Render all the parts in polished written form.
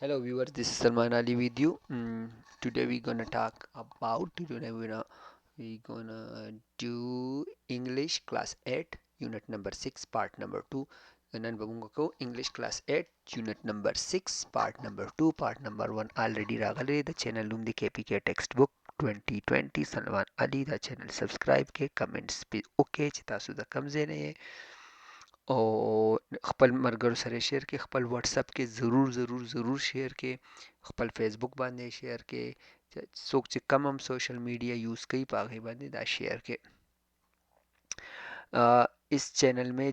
Hello viewers, this is Salman Ali with you. Today we're gonna talk about we're gonna do English class 8 unit number 6 part number 2. Ganun bagunga ko English class 8 unit number 6 part number 2 part number 1 already ragale the channel lum the KPK textbook 2020 Salman Ali the channel subscribe के comments पे okay چې تاسو د کم ځای نه او خپل ملګرو سره شیر کې خپل واتساپ کې ضرور شیر کې خپل فیسبوک باندې شیر کې څوک چې کم هم سوشل میډیا یوز کوي په هغې باندې دا شیر کې इस चैनल में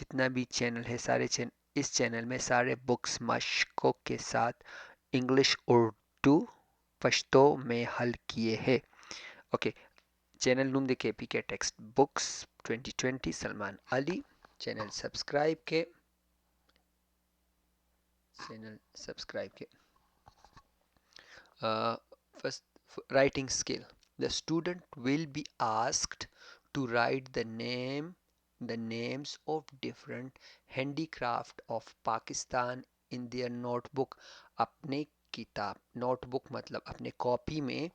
जितना भी चैनल है इस चैनल में सारे बुक्स मशकों के साथ इंग्लिश उर्दू पश्तो में हल किए हैं ओके चैनल नूम देखे पी के text books 2020 Salman Ali channel subscribe के first writing skill the student will be asked to write the names of different handicraft of Pakistan in their notebook अपने किताब नोटबुक मतलब अपने कॉपी में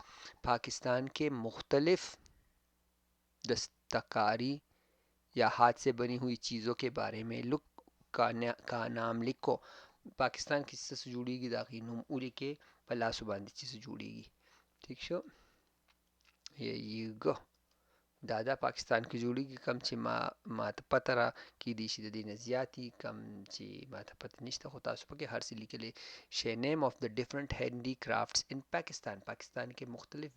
पाकिस्तान के मुख्तलिफ दस्तकारी या हाथ से बनी हुई चीज़ों के बारे में का नाम लिखो पाकिस्तान किससे जुड़ेगी दाखी नुम उली के पलासु बांधी चीज़ जुड़ेगी ठीक शो ये गो दादा पाकिस्तान की जुड़ेगी कम ची मात पतरा की दिशी दीन ज़ियाती कम ची मात पत निश्ता होता सुपर के हर सिली के लिए शे name of the different handicrafts in Pakistan के मुख्तलिफ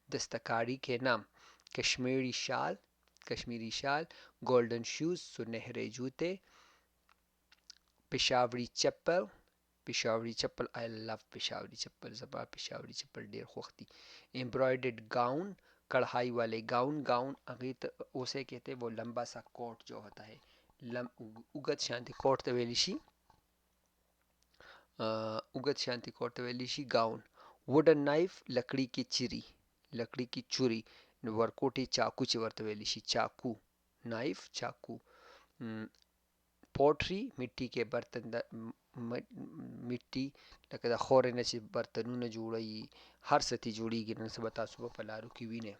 दस्तकारी के नाम कश्मीरी शाल गोल्डन शूज़ सुनहरे जूते पेशावरी चप्पल आई लव पेशावरी चप्पल ज़बा पेशावरी चप्पल ढेर खुख्ती एम्ब्रॉयडर्ड गाउन कढ़ाई वाले गाउन अगीत उसे कहते वो लंबा सा कोट जो होता है उगत शांति कोट तवेलिशी गाउन वुडन नाइफ लकड़ी की छुरी वरकोटी चाकू ची वर्तवेलिशी चाकू नाइफ चाकू पोट्री मिट्टी के बर्तन मिट्टी लकदा खोरे न ची बर्तनों जोड़ई हर सती जोड़ी गिरन से बता सुबह पलारू की वीने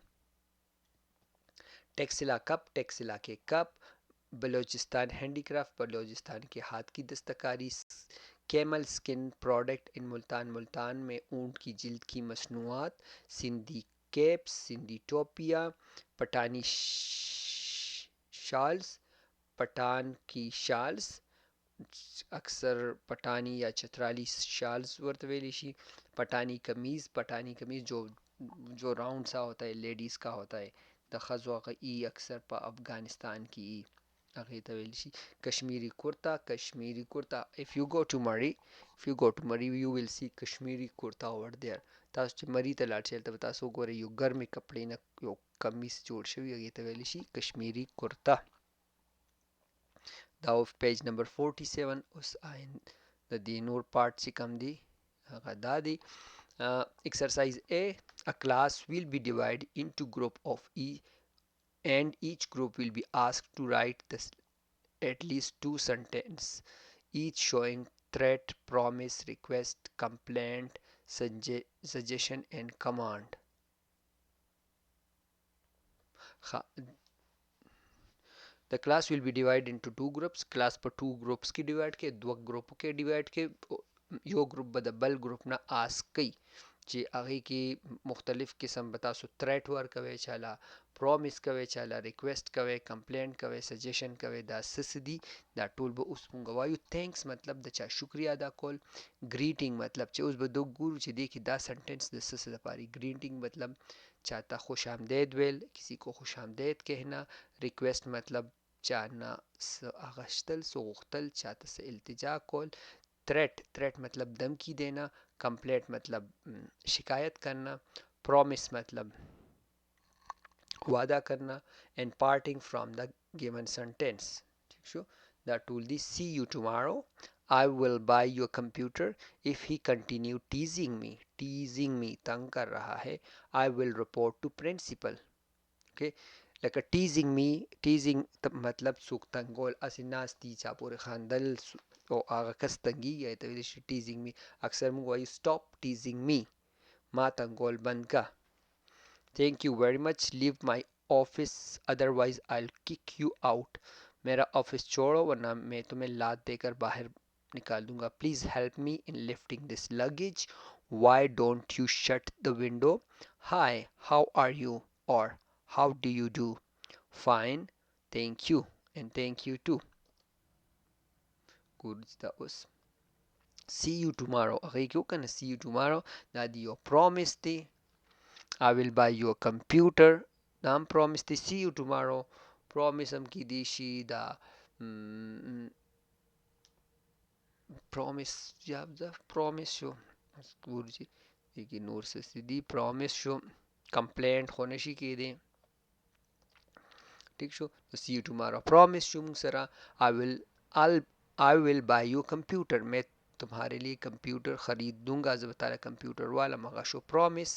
टेक्सिला के कप बलोचिस्तान हैंडीक्राफ्ट बलोचिस्तान के हाथ की दस्तकारी camel skin product in Multan में ऊंट की जिल्द की मसनूआत सिंधी कैप्स सिंधी टोपिया पठानी शाल्स पठान की शाल्स अक्सर पठानी या चतराली शाल्स वर्तवेलिशी पठानी कमीज़ जो राउंड सा होता है लेडीज़ का होता है दखज़वा का ई अक्सर पा अफ़गानिस्तान की ई अगेतवेलिशी Kashmiri kurta if you go to Murray you will see Kashmiri kurta over there तास मरी तलाट चलता बतासो गोरे यो गर्मी कपड़े न यो कमीज जोड़ शवी अगेतवेलिशी Kashmiri kurta Now page number 47 us ain the dinur part sikam di dadi exercise a class will be divided into group of and each group will be asked to write at least 2 sentences each showing threat promise request complaint suggestion and command The class will be divided into two groups. Class पर two groups की divide के दो group के divide के यो group बद बल group ना ask कई जे आगे की मुख्तलिफ किस्म बता सो थ्रेट वर्क कवे चला प्रॉमिस कवे चला रिक्वेस्ट कवे कंप्लेंट कवे सजेशन कवे दा सिसदी दा टूल बो उस पुंगवायु थैंक्स मतलब द चा शुक्रिया दा कॉल ग्रीटिंग मतलब चे उस बदो गुरु चे देखी दा सेंटेंस द सिस दा पारी ग्रीटिंग मतलब चाहता खुश आमदेद वेल किसी को खुश आमदेद कहना रिक्वेस्ट मतलब चाहना अगश्तल सोख्तल चाहता से इल्तिजा कॉल थ्रेट मतलब धमकी देना कंप्लेंट मतलब शिकायत करना प्रॉमिस मतलब वादा करना and parting from the given sentence ठीक शो द टूल दी see you tomorrow I will buy your computer if he continue teasing me तंग कर रहा है I will report to principal okay like teasing me teasing मतलब सुख तंगोल असिनास्ती चापुर खानदल او هغه کس تنګیږي ته ویل شي teasing me. اکثر موږ وایو stop teasing me، ما تنګول بند کا. Thank you very much. Leave my office otherwise I'll kick you out. मेरा ऑफिस छोड़ो वरना मैं तुम्हें लात देकर बाहर निकाल दूंगा. Please help me in lifting this luggage. Why don't you shut the window? Hi, how are you? Or how do you do? Fine, thank you. And thank you too. Good, that was. See you tomorrow. هغې کې وکنه see you tomorrow the the you promise the. I will buy you a computer دا هم promise the. see you tomorrow promise هم کیدی شي دا promise یا دا promise شو ګورځي کې نور څه دی. promise شو complaint خو نشي کېدی. ٹھیک شو. see you tomorrow promise شو موږ سره I will buy you computer. मैं तुम्हारे लिए कंप्यूटर खरीद दूंगा. जब तारा कंप्यूटर वाला मगा show promise.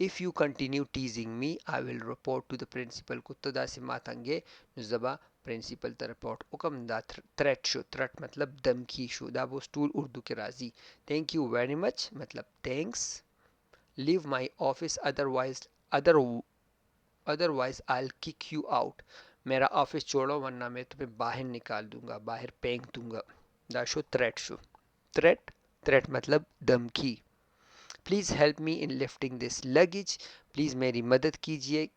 If you continue teasing me I will report to the principal. कुत्ता दा से मातंगे नुज़बा प्रिंसिपल ता रिपोर्ट हुकम दा थ्रेट शो. थ्रेट मतलब धमकी शो. दा वो स्टूल उर्दू के राजी. थैंक यू वेरी मच मतलब thanks. Leave my office otherwise I'll kick you out. मेरा ऑफिस छोड़ो वरना मैं तुम्हें बाहर निकाल दूंगा, बाहर फेंक दूंगा. दा शो थ्रेट शो. थ्रेट मतलब धमकी. Please help me in lifting this luggage. Please मेरी मदद कीजिए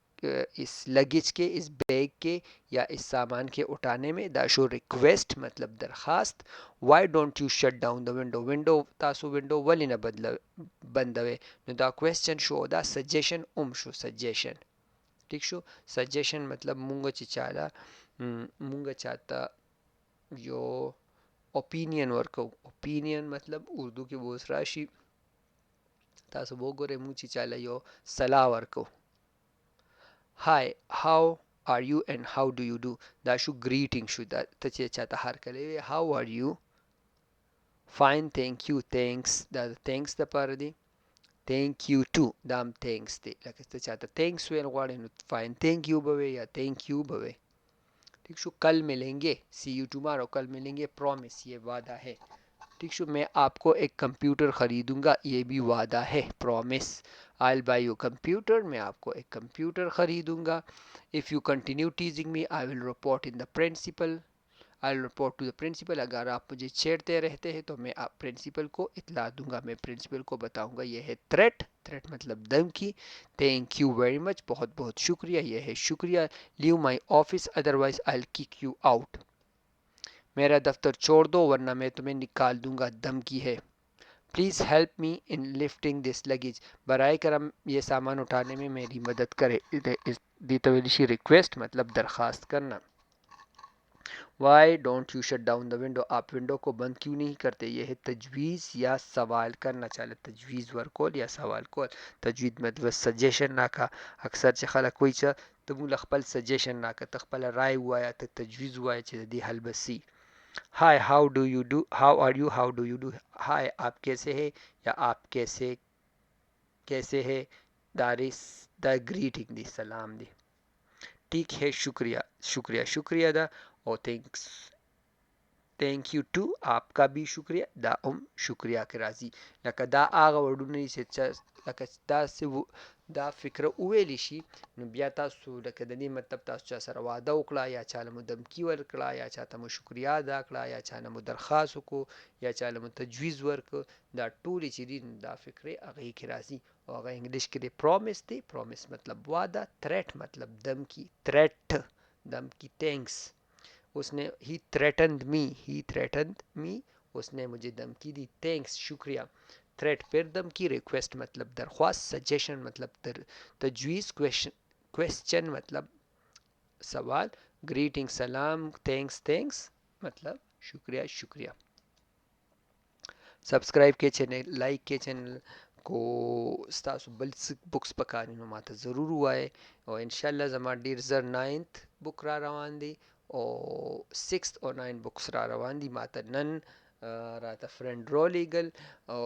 इस लगेज के, इस बैग के या इस सामान के उठाने में. दा शो रिक्वेस्ट मतलब दरखास्त. Why don't you shut down the window. Window तासो विंडो वली न बंदवे. नो दा क्वेश्चन शो दा सजेशन शो सजेशन. ٹھیک شو. سجیشن مطلب مونږ چاته یو اوپینین ورکو. اوپینین مطلب اردو کې بوس راشي تاسو وګورئ مونږ چې چاله یو صلاح ورکو. Hi, how are you and how do you do. The show greeting شو. دا ته چې چاته هرکلی وی how are you. fine, thank you, thanks. The thanks دپاره the. thank you too دا هم thanks دی. لکه ته چاته thanks well غواړې know fine thank you به وی یا thank you به وی. ٹھیک شو. کل ملیں گے see you tomorrow کل ملیں گے. promise یہ وعدہ ہے. ٹھیک شو. میں آپ کو ایک کمپیوٹر خریدوں گا یہ بھی وعدہ ہے. promise. I'll buy you computer میں آپ کو ایک کمپیوٹر خریدوں گا. if you continue teasing me I will report in the principal. I'll report to the principal. اگر آپ مجھے چھیڑتے رہتے ہیں تو میں آپ پرنسپل کو اطلاع دوں گا. میں پرنسپل کو بتاؤں گا. یہ ہے تھریٹ. تھریٹ مطلب دھمکی. تھینک یو ویری مچ بہت بہت شکریہ. یہ ہے شکریہ. Leave my office otherwise I kick you out. میرا دفتر چھوڑ دو ورنہ میں تمہیں نکال دوں گا. دھمکی ہے. Please help me in lifting this luggage. برائے کرم یہ سامان اٹھانے میں میری مدد کرے. دی تولیشی ریکویسٹ مطلب درخواست کرنا. Why don't you shut down the window. آپ ونڈو کو بند کیوں نہیں کرتے. یہ ہے تجویز یا سوال کرنا چاہے. تجویز ورکول یا سوال کول. تجوید مطلب سجیشن راکا. اکثر چې خلک کوئی چې ته موږ خپل سجیشن راکا ته خپل رائے وایا ته تجویز وایا چې د دې حل بسی. Hi how do you do. How are you how do you do. Hi آپ کیسے ہے یا آپ کیسے ہے. دا گریٹنگ دی سلام دی. ٹھیک ہے شکریہ شکریہ دا او thank you too آپ کا بھی شکریہ. دا شکریہ کے راضی. لکه دا هغه وړونه چې لکه دا فکره وویلی شي نو بیا تاسو لکه د دې مطلب تاسو چا سره واده وکړه یا چاله مو دمکي ورکړه یا چاته مو شکریه ادا کړه یا چاله مو درخواست وکړو یا چاله مو تجویز ورکړو. دا ټولې چې دي دا فکرې هغې کې راځي او هغه انګلیش کې دی پرومس دی. پرومس مطلب واده. تھریٹ مطلب دمکی. تھریٹ دمکی. تھینکس. اس نے ہی تھریٹنڈ می اس نے مجھے دھمکی دی. تھینکس شکریہ. تھریٹ پھر دھمکی. ریکویسٹ مطلب درخواست. سجیشن مطلب تجویز. کویسچن مطلب سوال. گریٹنگ سلام. تھینکس مطلب شکریہ. سبسکرائب کې چینل لایک کې چینل کو ستاسو بل بکس پکاري نو ماته ضرور وایي او ان شاء الله زما ډیر زر 9th بک را روان دی او 6th او 9 بکس را روان دي. ماته نن راته فرند رولیګل او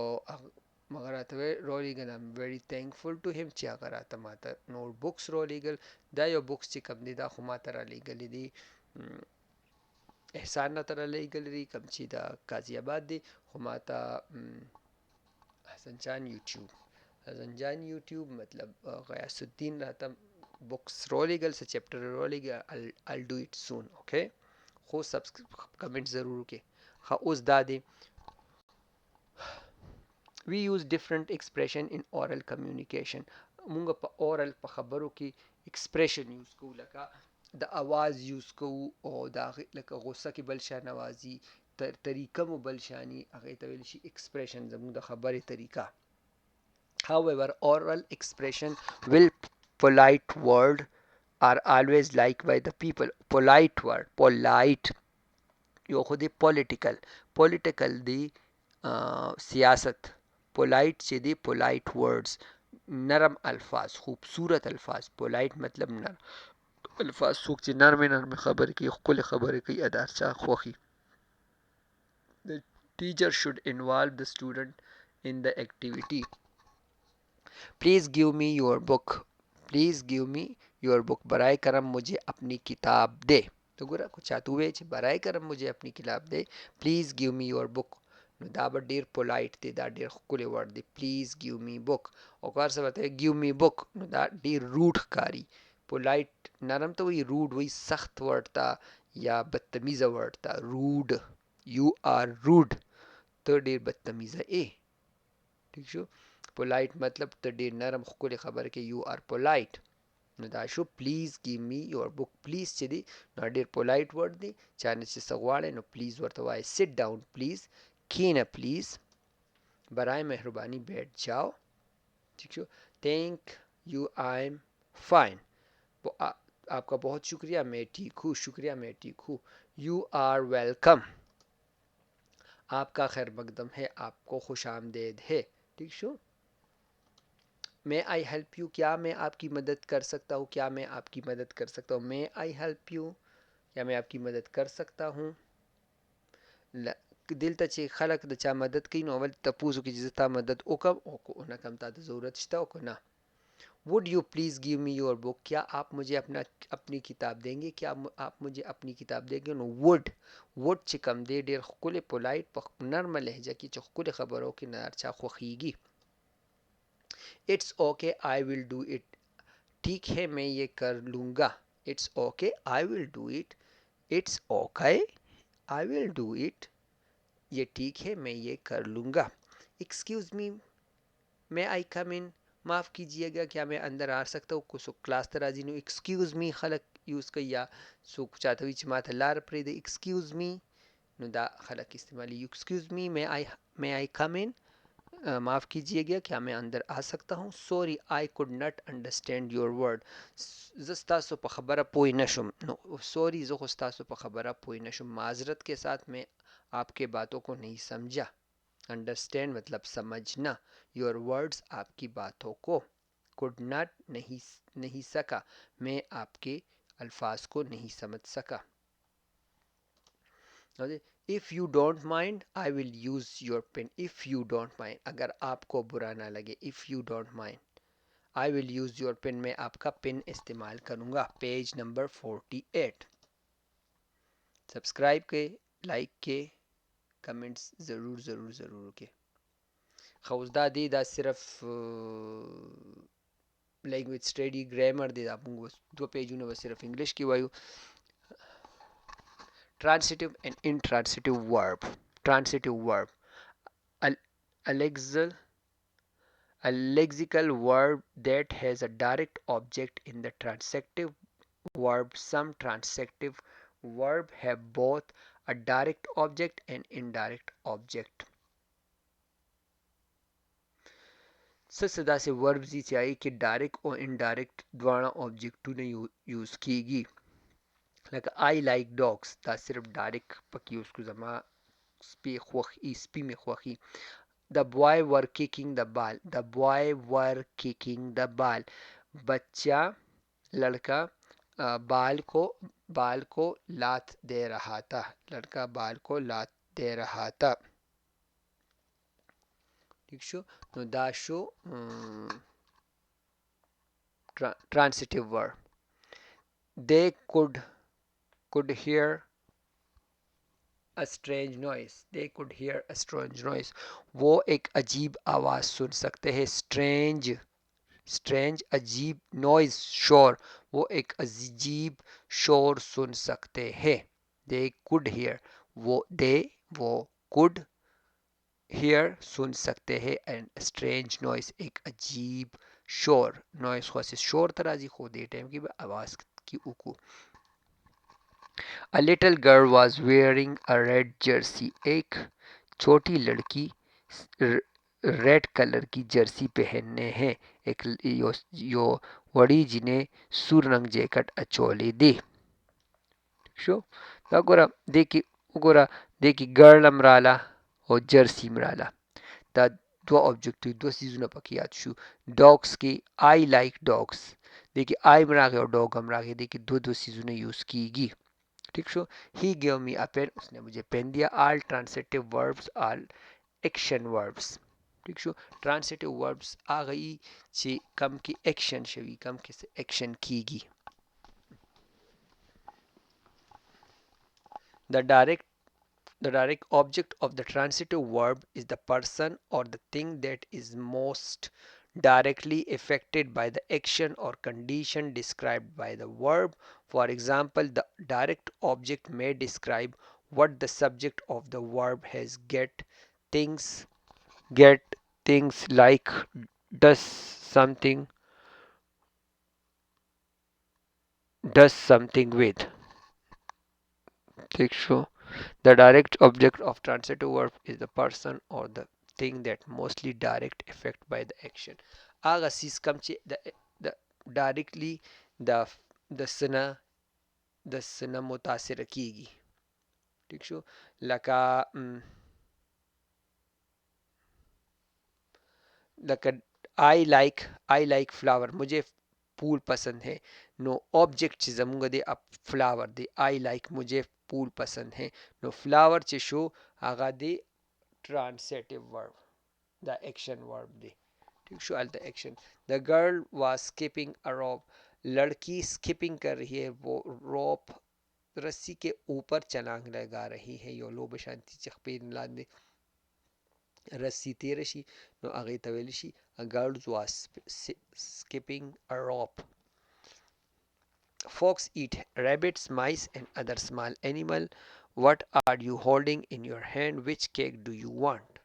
مګر راته رولیګل ام ویری تھینکفل ټو هیم چې هغه راته ماته نور بکس رولیګل. دا یو بکس چې کوم دی دا خو ماته را لیږلی دی احسان راته رالیږلی کوم چې د قاضي آباد دی خو ماته حسن جان یوټیوب حسن جان یوټیوب مطلب غیاث الدین راته بکس رالیږل څه چپټر رالیږل I'll do it soon اوکې خو کمنټ ضرور وکړئ ښه اوس دا دی we use different expression in oral communication مونږ په اورل په خبرو کې expression یوز کوو لکه د اواز یوز کوو او د هغې لکه غوسه کې بل شان اوازي طریقه مو بل شاني هغې ته ویل شي expression زموږ the خبرې طریقه however oral expression will polite word are always liked by the people polite word polite you خو دی پولیټیکل دی سیاست پولایټ چې دی پولایټ ورډز نرم الفاظ خوبصورت الفاظ پولایټ مطلب نرم الفاظ څوک چې نرمې خبرې کوي ښکلې خبرې کوي دا هر چا خوښي The teacher should involve the student in the activity please give me your book please give me your book برائے کرم مجھے اپنی کتاب دے تو ګوره کو چاته ووایې چې برای کرم مجھے اپنی کتاب دی پلیز ګیو می یور بک نو دا به ډیر پولایټ دی دا ډیر ښکلی ورډ دی پلیز ګیو می بک او که هر څه به ته ګیو می بک نو دا ډیر روډ ښکاري پولایټ نرم ته وایي روډ وایي سخت ورډ ته یا بدتمیزه ورډ ته روډ یو آر روډ ته ډیر بدتمیزه ای ٹھیک شو پولایټ مطلب ته ډیر نرم ښکلې خبره کې you are پولایټ know the show please ګیو me your book please چې دی نو ډیر پولایټ ورډ دی چا نه چې څه غواړی نو پلیز ورته وایي سیټ ډاون پلیز کینه پلیز برائے مہربانی بیٹھ جاؤ ٹھیک شو thank you I am fine آپ کا بہت شکریہ میں ٹھیک ہوں شکریہ میں ٹھیک ہوں یو آر ویلکم آپ کا خیر مقدم ہے آپ کو خوش آمدید ہے ٹھیک شو میں آئی ہیلپ یو کیا میں آپ کی مدد کر سکتا ہوں کیا میں آپ کی مدد کر سکتا ہوں میں آئی ہیلپ یو کیا میں آپ کی مدد کر سکتا ہوں دلته چې خلک د چا مدد کوي نو اول تپوس وکړي چې زه تا مدد وکړم او که ونه کړم تا ته ضرورت شته او که نه would you please give me your book کیا آپ مجھے اپنی کتاب دیں گے کیا آپ مجھے اپنی کتاب دیں گے نو وڈ چې کم دی ډېر ښکلی پولایټ په نرمه لهجه کې چې ښکلې خبرو کې نه هر چا خوښیږي it's okay I will do it ٹھیک ہے میں یہ کر لوں گا it's okay I will do it it's okay I will do it یہ ٹھیک ہے میں یہ کر لوں گا ایکسکیوز می میں آئی کم ان معاف کیجیے گا کیا میں اندر آ سکتا ہوں کو څوک کلاس ته راځي نو ایکسکیوز می خلک یوز کوي یا څوک چاته وي چې ماته لار پرېږدي ایکسکیوز می نو دا خلک استعمالي ایکسکیوز می میں آئی کم ان معاف کیجیے گا کیا میں اندر آ سکتا ہوں sorry I could not understand your word زه ستاسو په خبره پوه نه شم نو سوری زه خو ستاسو په خبره پوه نه شم معذرت کے ساتھ میں آپ کے باتوں کو نہیں سمجھا انڈرسٹینڈ مطلب سمجھنا یور ورڈز آپ کی باتوں کو کوڈ ناٹ نہیں سکا میں آپ کے الفاظ کو نہیں سمجھ سکا if you don't mind I will use your pen if you don't mind اگر آپ کو برا نہ لگے if you don't mind I will use your pen میں آپ کا پن استعمال کروں گا پیج نمبر 48 سبسکرائب کے لائک کے کمنٹس ضرور ضرور ضرور کے خوز دا دی دا صرف لینګویج سټډي ګرامر دی دا موږ دوه پیجونه به صرف انګلیش کې وایو transitive and intransitive verb transitive verb a lexical verb that has a direct object in the transitive verb some transitive verb have both a direct object and indirect object څه داسې verbs دي چې هغې کې direct او انډایرکټ دواړه اوبجیکټونه use کیږي لکه آی like ډاګس دا صرف direct پکې use کړو زما سپي مې خوښي the boy were kicking the ball بچہ لڑکا بال کو لات دے رہا تھا لڑکا بال کو لات دے رہا تھا ٹھیک شو نو دا شو transitive verb they could hear a strange noise. They could hear a strange noise. वो एक अजीब आवाज सुन सकते हैं. स्ट्रेंज अजीब, नॉइज शोर, वो एक अजीब शोर सुन सकते हैं. दे कुड हियर, वो कुड हियर सुन सकते हैं. एंड स्ट्रेंज नॉइज एक अजीब शोर. नॉइज खास शोर तराजी खो दे टाइम की आवाज की उकू. A little girl was wearing a red jersey. एक छोटी लड़की रेड कलर की जर्सी पहनने हैं. एक यो वड़ी जिन्हें सुरंग जैकेट अचोली दी. शो agora deki girl amrala और जर्सी मराला. दा दो ऑब्जेक्टिव दो चीज़ों पकी याद शू. डॉग्स की आई लाइक डॉग्स. देखिए आई मरा के और डॉग हम के देखिए दो दो चीज़ों यूज़ कीगी. ठीक शो. He give me a pen, उसने मुझे पेन दिया. All transitive verbs all action verbs. ठीक शो. ट्रांसिटिव वर्ब्स आ गई ची कम की एक्शन शवी, कम की से एक्शन कीगी. The direct The direct object of the transitive verb is the person or the thing that is most directly affected by the action or condition described by the verb. For example, the direct object may describe what the subject of the verb has. Things get things like does something does something with. ठीक show. The direct object of transitive verb is the person or the thing that mostly direct effect by the action. आगा चीज कम चे the directly the the सना मुतासिर कीगी. ठीक show. लका लका I like flower, मुझे फूल पसंद है. नो ऑब्जेक्ट चे जमूंगा दे अब फ्लावर दे. आई लाइक मुझे फूल पसंद है. नो फ्लावर चे शो आगा दे transitive verb, the action verb दे. ठीक शो. All the action. The girl was skipping a rope. लड़की स्किपिंग कर रही है, वो रोप रस्सी के ऊपर छलांग लगा रही है. यो लो बशांति चखपेन लांदे रस्सी तेरे शी नो आगे तवेली she. A girl was skipping a rope. Fox eat rabbits, mice and other small animal. What are you holding in your hand? Which cake do you want?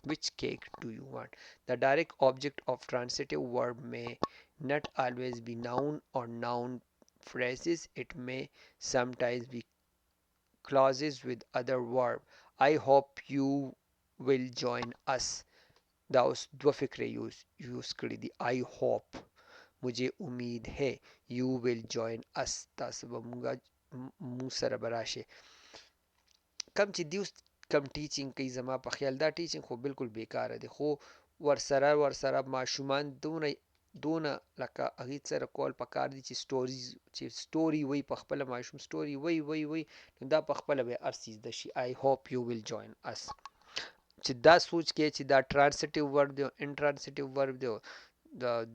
Which cake do you want? The direct object of transitive verb may not always be noun or noun phrases. It may sometimes be clauses with other verb. I hope you will join us. دا اوس دوه فکره use کړي دي. I hope मुझे उम्मीद है. You will join us, تاسو به مونږ سره به راشئ. کم چې دوی کم ټیچینګ کوي زما په خیال دا ټیچینګ خو بالکل بیکاره دی. خو ورسره ماشومان دونه لکه هغې سره کول پکار دي چې سټوري وایي په خپله. ماشوم سټوري وایي نو دا په خپله به هر څه زده شي. I hope you will join us. چې دا سوچ کې چې دا ټرانسټیو ورب دی او انټرانسټیو ورب دی،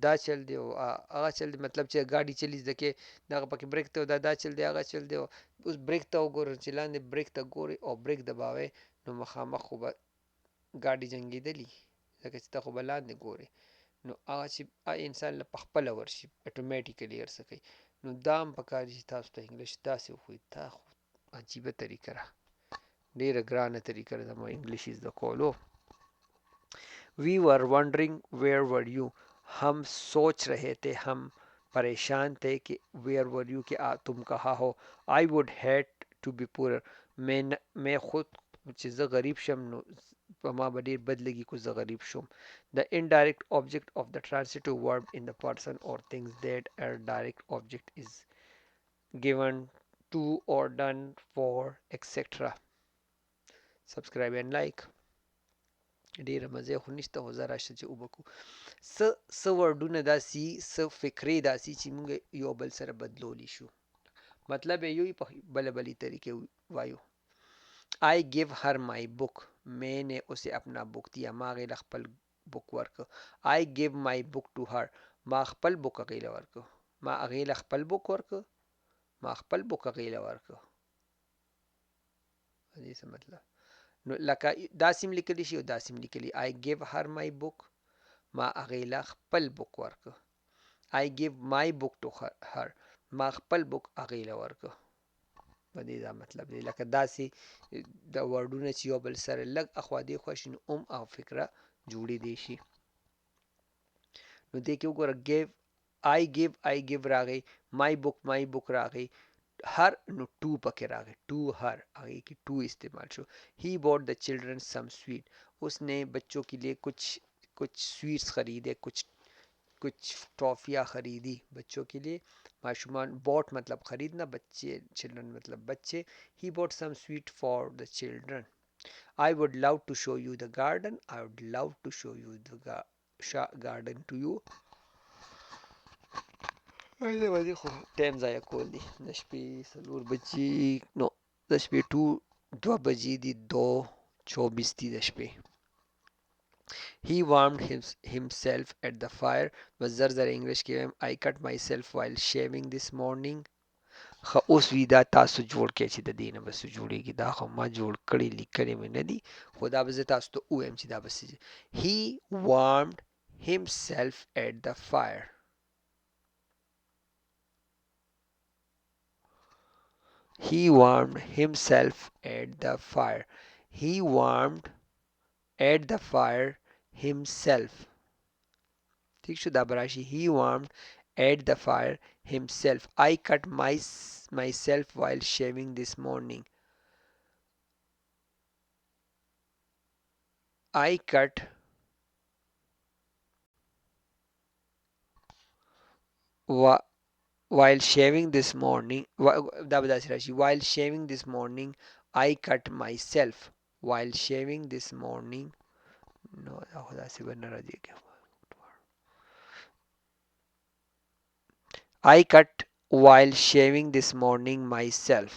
دا چل دی او هغه چل دی، مطلب چې ګاډي چلی زده کې دغه پکې بریک ته دا چل دی هغه چل دی. اوس بریک ته وګورئ چې لاندې بریک ته ګورئ او بریک دباوئ نو مخامخ خو به ګاډي جنګېدلي، ځکه چې ته خو به لاندې ګورئ. نو هغه چې انسان له پخپله ورشي اټومیټیکلي هر څه کوي. نو دا هم پکار دي چې تاسو ته انګلیش داسې وښوي. دا خو عجیبه طریقه ده، ډېره ګرانه طریقه ده زما انګلیش زده کولو. We were wondering where were you. हम सोच रहे थे, हम परेशान थे कि where were you कि तुम कहाँ हो. I would hate to be poor. मैं खुद چې زه غریب شم نو په ما به ډېر بد لګي که زه غریب شم. The indirect object of the transitive verb in the person or things that a direct object is given to or done for etc. Subscribe and like. ډېره مزه خو نشته، خو زه راشه چې وبکو څه ورډونه داسې څه فکرې داسې چې موږ یو بل سره بدلولی شو. مطلب یې یو په بله طریقې وایو. I give her my book. میں نے اسے اپنا بک دیا. ما هغې له خپل بک ورکړ. I give my book to her. ما خپل بک هغې له ورکړ. ما هغې له خپل بک ورکړ. ما خپل بک هغې له ورکړ. دې څه مطلب؟ نو لکه داسې هم لیکلی شي او داسې هم likely I give her my book. ما هغې له خپل بوک ورکړ. I give my book to her. ما خپل بوک هغې له ورکړ. په دې دا مطلب دی. لکه داسې د ورډونه چې یو بل سره لږ اخوا دېخوا شي نو او فکره جوړېدی شي. نو دې کې وګوره I give راغی، my book راغی، هر نو ټو پکې راغی، ټو هر هغې کې ټو استعمال شو. He bought the children some sweet. اس نے بچوں کے لیے کچھ سویٹس خریدے، کچھ ٹافیاں خریدی بچوں کے لیے. معشومان bought مطلب خریدنا، بچے children مطلب بچے. He bought some sweet for the children. I would love to show you the garden. I would love to show you the garden to you. باندې خو ټایم ضایع کول دي. د شپې 4 بجې نو د شپې 2 بجې دي، 2:24 دي د شپې. He warmed himself at the fire. بس زر English کې وایم I cut myself while shaving this morning. خو اوس وی دا تاسو جوړ کړئ چې د دې نه بس جوړېږي. دا خو ما جوړ کړي لیکلې مې نه دي، خو دا به زه تاسو ته ووایم چې دا بس. He warmed himself at the fire. He warmed himself at the fire. He warmed at the fire himself. ٹھیک شو؟ دا براشي he warmed at the fire himself. I cut myself while shaving this morning. I cut while shaving this morning. دا به داسې راشي while shaving this morning I cut myself while shaving this morning. نو دا خو داسې به نه راځي. I cut while shaving this morning myself.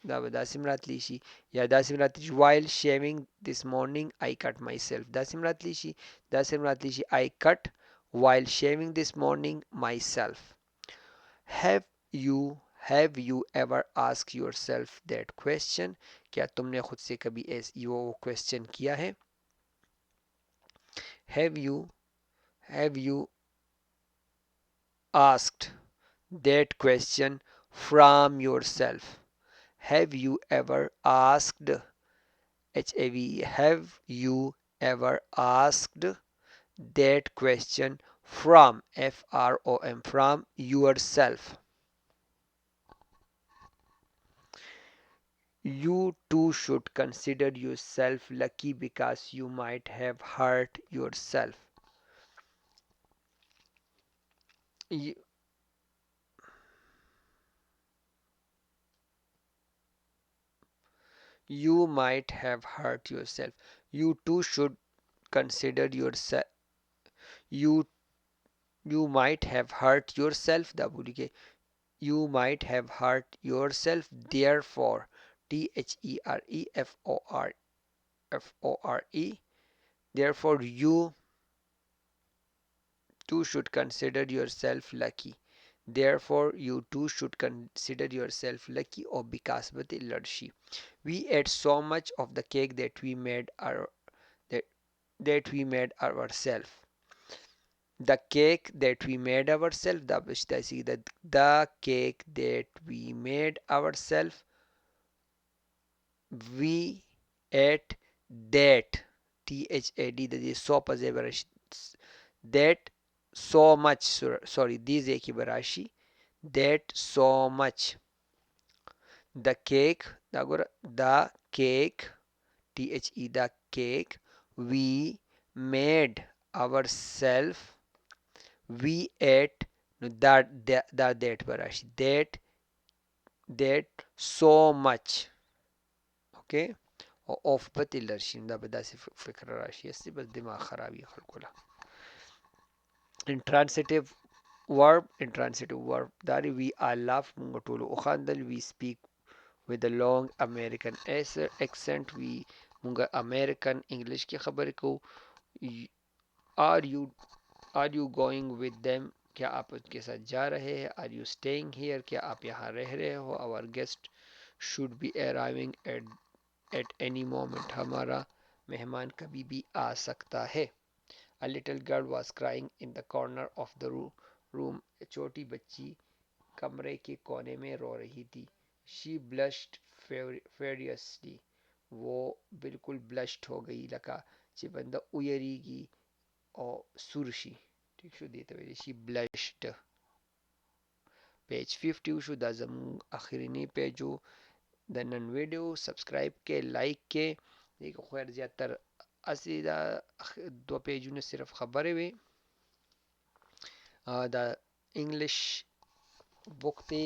دا به داسې هم راتلی شي یا داسې هم راتلی شي while shaving this morning I cut myself. داسې هم راتلی شي، داسې هم راتلی شي I cut while shaving this morning myself. Have you ever asked yourself that question? क्या तुमने खुद से कभी वो question किया है? Have you asked that question from yourself? Have you ever asked have you ever asked that question from from yourself? You too should consider yourself lucky because you might have hurt yourself. You might have hurt yourself. You too should consider yourself. You might have hurt yourself. دا بولی کہ you might have hurt yourself. Therefore, therefore, therefore you too should consider yourself lucky. Therefore, you too should consider yourself lucky. or بکاسبت لڑشی. We ate so much of the cake that we made ourselves. The cake that we made ourselves. the cake that we made ourselves. We ate that THAD د دې سو په ځای به راشي that so much. sorry دې ځای کې به راشي that so much. the cake the ګوره the cake the cake we made ourselves. We ate know the that به راشي that so much. اوکې او اوف به تل راشي. دا به داسې فکر راشي هسې بس دماغ خرابي خلکو له. intransitive verb the the we are laughed مونږ ټولو وخندل. we speak with a long American accent. مونږ American English کې خبرې کوو. are you going with them? क्या आप उनके साथ जा रहे हैं? are you staying here? क्या आप यहाँ रह रहे हो? our guest should be arriving at at any moment, हमारा मेहमान कभी भी आ सकता है। A little girl was crying in the corner of the room. छोटी बच्ची कमरे के कोने में रो रही थी। She blushed furiously. वो बिल्कुल ब्लश्ड हो गई लका चिबंदा उयरीगी और सुरशी ठीक शो देते हुए she blushed. पेज 50 शो दा जमूंग आखिरी Peugeot the none video subscribe के लाइक के देखो खैर ज़्यादातर असीदा दो पेजों सिर्फ खबरें हुई द इंग्लिश बुक थे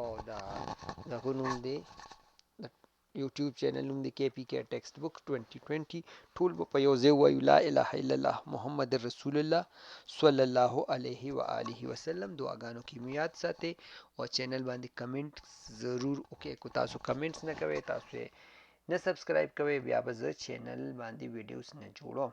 और द गुनुम दे यूट्यूब चैनल नुम दे KPK टेक्स्ट बुक 2020 टूल बपयोजे व ला इलाहा इल्लल्लाह मोहम्मद रसूलुल्लाह सल्लल्लाहु अलैहि व आलिहि वसल्लम दुआगानों की मियाद साथे और चैनल बांधी कमेंट ज़रूर ओके को तासु कमेंट्स न कवे तासु न सब्सक्राइब कवे बिया बज चैनल बांधी वीडियोस न जोड़ो